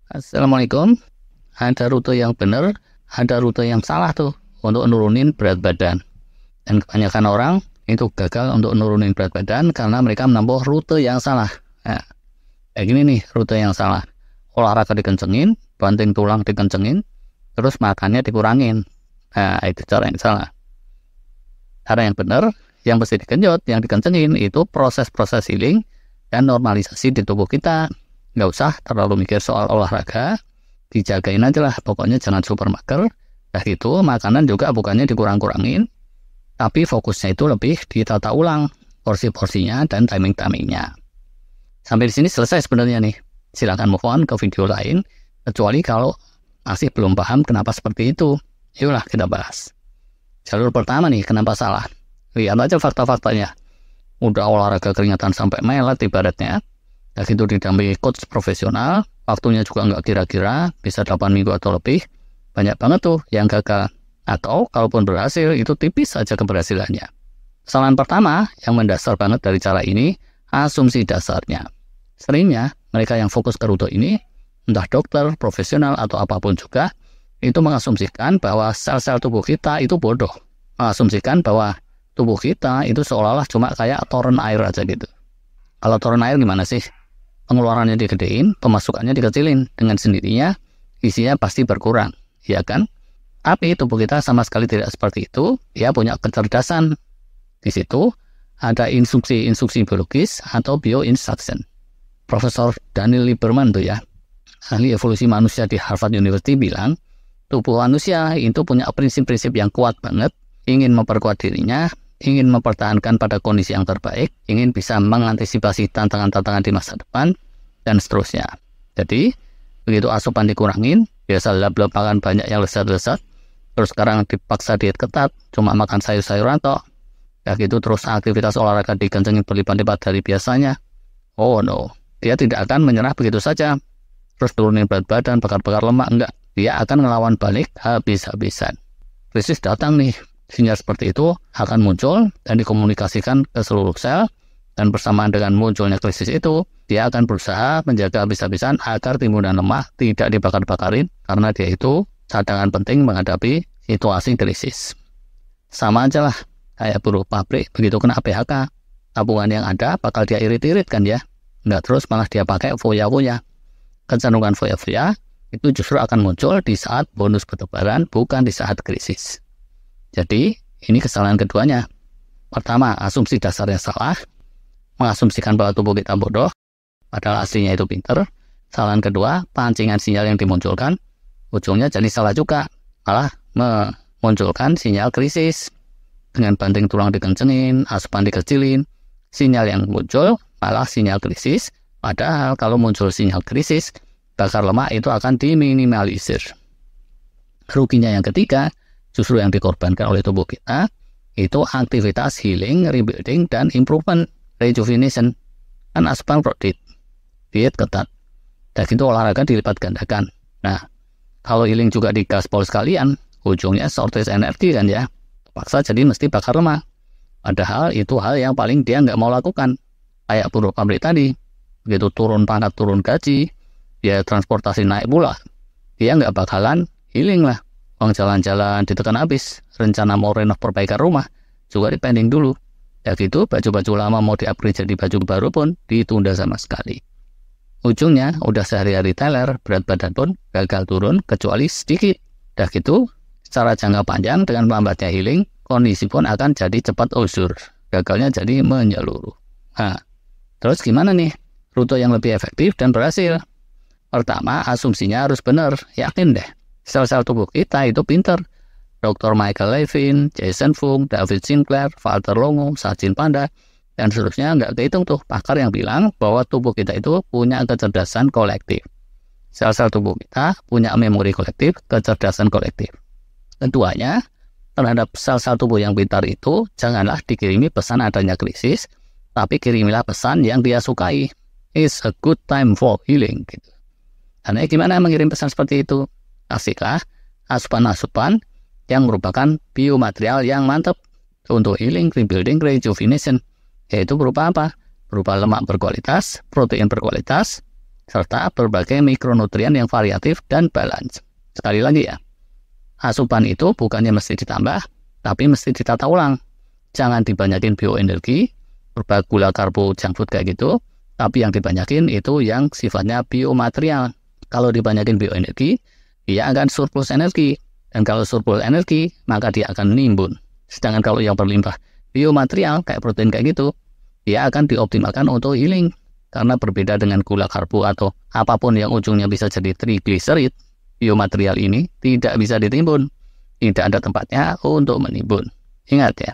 Assalamualaikum. Ada rute yang benar, ada rute yang salah tuh untuk nurunin berat badan. Dan kebanyakan orang itu gagal untuk nurunin berat badan karena mereka menempuh rute yang salah. Nah, kayak gini nih rute yang salah. Olahraga dikencengin, banting tulang dikencengin, terus makannya dikurangin. Nah, itu cara yang salah. Cara yang benar, yang mesti digenjot, yang dikencengin itu proses-proses healing dan normalisasi di tubuh kita. Nggak usah terlalu mikir soal olahraga, dijagain aja lah, pokoknya jangan super mager. Dah gitu, makanan juga bukannya dikurang-kurangin, tapi fokusnya itu lebih ditata ulang, porsi-porsinya dan timing-timingnya. Sampai di sini selesai sebenarnya nih. Silakan move on ke video lain, kecuali kalau masih belum paham kenapa seperti itu. Yuklah kita bahas. Jalur pertama nih, kenapa salah? Lihat aja fakta-faktanya. Udah olahraga keringatan sampai melet ibaratnya, dan itu didampingi coach profesional, waktunya juga nggak kira-kira, bisa 8 minggu atau lebih, banyak banget tuh yang gagal. Atau kalaupun berhasil, itu tipis saja keberhasilannya. Kesalahan pertama yang mendasar banget dari cara ini, asumsi dasarnya. Seringnya, mereka yang fokus ke rute ini, entah dokter, profesional, atau apapun juga, itu mengasumsikan bahwa sel-sel tubuh kita itu bodoh. Mengasumsikan bahwa tubuh kita itu seolah-olah cuma kayak toren air aja gitu. Kalau toren air gimana sih? Pengeluarannya digedein, pemasukannya dikecilin. Dengan sendirinya, isinya pasti berkurang, ya kan? Tapi tubuh kita sama sekali tidak seperti itu. Dia punya kecerdasan. Di situ ada instruksi-instruksi biologis atau bioinstruction. Profesor Daniel Lieberman tuh ya, ahli evolusi manusia di Harvard University bilang, tubuh manusia itu punya prinsip-prinsip yang kuat banget, ingin memperkuat dirinya, ingin mempertahankan pada kondisi yang terbaik, ingin bisa mengantisipasi tantangan-tantangan di masa depan, dan seterusnya. Jadi, begitu asupan dikurangin, biasa lab-lab makan banyak yang lezat-lezat, terus sekarang dipaksa diet ketat, cuma makan sayur-sayuran toh, ya gitu terus aktivitas olahraga dikencengin berlipat-lipat dari biasanya. Oh no, dia tidak akan menyerah begitu saja, terus turunin berat badan, bakar-bakar lemak, enggak. Dia akan ngelawan balik habis-habisan. Krisis datang nih, sinyal seperti itu akan muncul dan dikomunikasikan ke seluruh sel, dan bersamaan dengan munculnya krisis itu, dia akan berusaha menjaga habis-habisan agar timbunan lemak tidak dibakar-bakarin, karena dia itu cadangan penting menghadapi situasi krisis. Sama aja lah, kayak buruh pabrik begitu kena PHK, tabungan yang ada bakal dia irit-irit kan ya, nggak terus malah dia pakai foya-foya. Kecenderungan foya-foya itu justru akan muncul di saat bonus bertebaran, bukan di saat krisis. Jadi, ini kesalahan keduanya. Pertama, asumsi dasarnya salah, mengasumsikan bahwa tubuh kita bodoh, padahal aslinya itu pinter. Kesalahan kedua, pancingan sinyal yang dimunculkan, ujungnya jadi salah juga, malah memunculkan sinyal krisis. Dengan banting tulang dikencengin, asupan dikecilin, sinyal yang muncul malah sinyal krisis, padahal kalau muncul sinyal krisis, bakar lemak itu akan diminimalisir. Ruginya yang ketiga, justru yang dikorbankan oleh tubuh kita, itu aktivitas healing, rebuilding, dan improvement, rejuvenation. Kan asupan protein, diet ketat, dan itu olahraga dilipat gandakan. Nah, kalau healing juga digaspol sekalian, ujungnya shortage energi kan ya, paksa jadi mesti bakar lemak. Padahal itu hal yang paling dia nggak mau lakukan. Kayak buruh pabrik tadi, begitu turun pangkat, turun gaji, ya transportasi naik pula, dia nggak bakalan healing lah. Uang jalan-jalan ditekan habis, rencana mau renov perbaikan rumah juga dipending dulu. Ya gitu, baju-baju lama mau di-upgrade jadi baju baru pun ditunda sama sekali. Ujungnya udah sehari-hari teler, berat badan pun gagal turun kecuali sedikit. Ya gitu, secara jangka panjang dengan melambatnya healing, kondisi pun akan jadi cepat usur, gagalnya jadi menyeluruh. Nah, terus gimana nih rute yang lebih efektif dan berhasil? Pertama, asumsinya harus benar, yakin deh. Sel-sel tubuh kita itu pinter. Dr. Michael Levin, Jason Fung, David Sinclair, Walter Longo, Sachin Panda, dan seterusnya nggak kehitung tuh pakar yang bilang bahwa tubuh kita itu punya kecerdasan kolektif. Sel-sel tubuh kita punya memori kolektif, kecerdasan kolektif. Keduanya, terhadap sel-sel tubuh yang pintar itu, janganlah dikirimi pesan adanya krisis, tapi kirimilah pesan yang dia sukai. It's a good time for healing. Gitu. Karena gimana mengirim pesan seperti itu? Kasihlah asupan-asupan yang merupakan biomaterial yang mantap untuk healing, rebuilding, rejuvenation. Yaitu berupa apa? Berupa lemak berkualitas, protein berkualitas, serta berbagai mikronutrien yang variatif dan balance. Sekali lagi ya, asupan itu bukannya mesti ditambah, tapi mesti ditata ulang. Jangan dibanyakin bioenergi, berupa gula, karbo, junk food kayak gitu, tapi yang dibanyakin itu yang sifatnya biomaterial. Kalau dibanyakin bioenergi, dia akan surplus energi. Dan kalau surplus energi, maka dia akan nimbun. Sedangkan kalau yang berlimpah biomaterial, kayak protein kayak gitu, dia akan dioptimalkan untuk healing. Karena berbeda dengan gula, karbo, atau apapun yang ujungnya bisa jadi triglycerid, biomaterial ini tidak bisa ditimbun. Tidak ada tempatnya untuk menimbun. Ingat ya,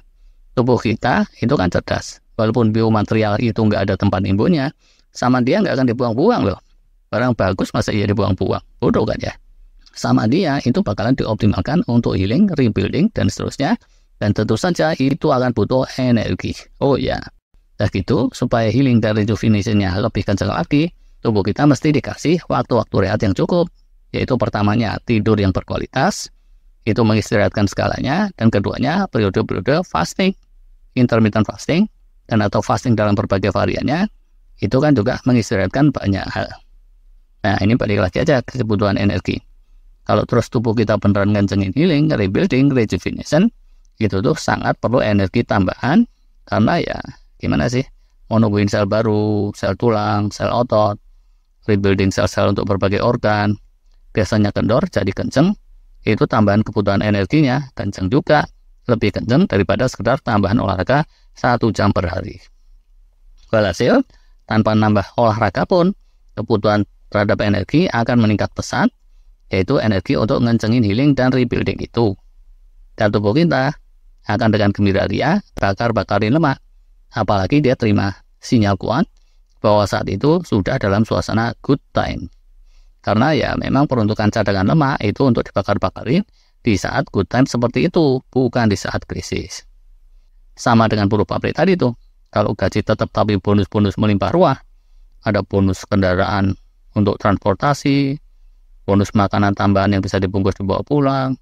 tubuh kita itu kan cerdas. Walaupun biomaterial itu nggak ada tempat nimbunnya, sama dia nggak akan dibuang-buang loh. Barang bagus masa iya dibuang-buang? Bodoh kan ya? Sama dia itu bakalan dioptimalkan untuk healing, rebuilding, dan seterusnya. Dan tentu saja itu akan butuh energi. Oh ya, nah gitu, supaya healing dan rejuvenation-nya lebih kencang lagi, tubuh kita mesti dikasih waktu-waktu rehat yang cukup. Yaitu pertamanya tidur yang berkualitas, itu mengistirahatkan segalanya, dan keduanya periode-periode fasting, intermittent fasting, dan atau fasting dalam berbagai variannya, itu kan juga mengistirahatkan banyak hal. Nah ini balik lagi aja ke kebutuhan energi. Kalau terus tubuh kita beneran ngencengin healing, rebuilding, rejuvenation, itu tuh sangat perlu energi tambahan, karena ya gimana sih, mau numbuhin sel baru, sel tulang, sel otot, rebuilding sel-sel untuk berbagai organ, biasanya kendor jadi kenceng, itu tambahan kebutuhan energinya kenceng juga, lebih kenceng daripada sekedar tambahan olahraga 1 jam per hari. Walhasil, tanpa nambah olahraga pun, kebutuhan terhadap energi akan meningkat pesat, yaitu energi untuk ngencengin healing dan rebuilding itu. Dan tubuh kita akan dengan gembira ria bakar-bakarin lemak, apalagi dia terima sinyal kuat bahwa saat itu sudah dalam suasana good time. Karena ya memang peruntukan cadangan lemak itu untuk dibakar-bakarin di saat good time seperti itu, bukan di saat krisis. Sama dengan buruh pabrik tadi tuh, kalau gaji tetap tapi bonus-bonus melimpah ruah, ada bonus kendaraan untuk transportasi, bonus makanan tambahan yang bisa dibungkus dibawa pulang,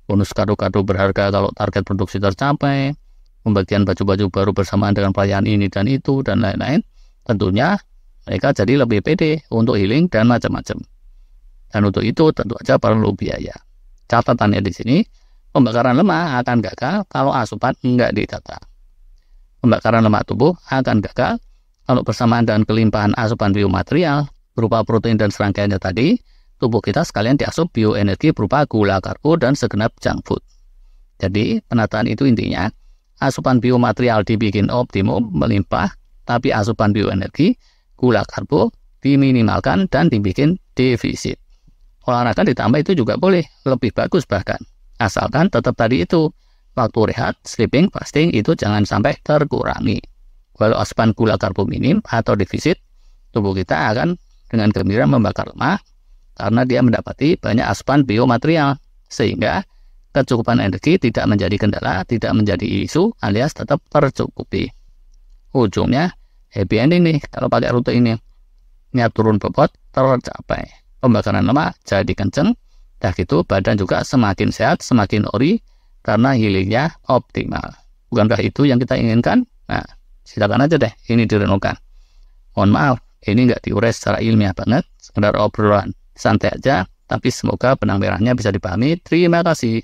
bonus kado-kado berharga kalau target produksi tercapai, pembagian baju-baju baru bersamaan dengan perayaan ini dan itu, dan lain-lain, tentunya mereka jadi lebih pede untuk healing dan macam-macam. Dan untuk itu tentu saja perlu biaya. Catatannya di sini, pembakaran lemak akan gagal kalau asupan enggak ditata. Pembakaran lemak tubuh akan gagal kalau bersamaan dengan kelimpahan asupan biomaterial berupa protein dan serangkaiannya tadi, tubuh kita sekalian diasup bioenergi berupa gula, karbo, dan segenap junk food. Jadi, penataan itu intinya, asupan biomaterial dibikin optimum, melimpah, tapi asupan bioenergi, gula, karbo, diminimalkan dan dibikin defisit. Olahraga ditambah itu juga boleh, lebih bagus bahkan. Asalkan tetap tadi itu, waktu rehat, sleeping, fasting itu jangan sampai terkurangi. Walau asupan gula, karbo minim atau defisit, tubuh kita akan dengan gembira membakar lemak, karena dia mendapati banyak asupan biomaterial, sehingga kecukupan energi tidak menjadi kendala, tidak menjadi isu, alias tetap tercukupi. Ujungnya, happy ending nih kalau pakai rute ini. Niat turun bobot tercapai. Pembakaran lemak jadi kenceng, dah gitu badan juga semakin sehat, semakin ori, karena healingnya optimal. Bukankah itu yang kita inginkan? Nah, silakan aja deh ini direnungkan. Mohon maaf, ini nggak diurai secara ilmiah banget, sekedar obrolan santai aja, tapi semoga benang merahnya bisa dipahami. Terima kasih.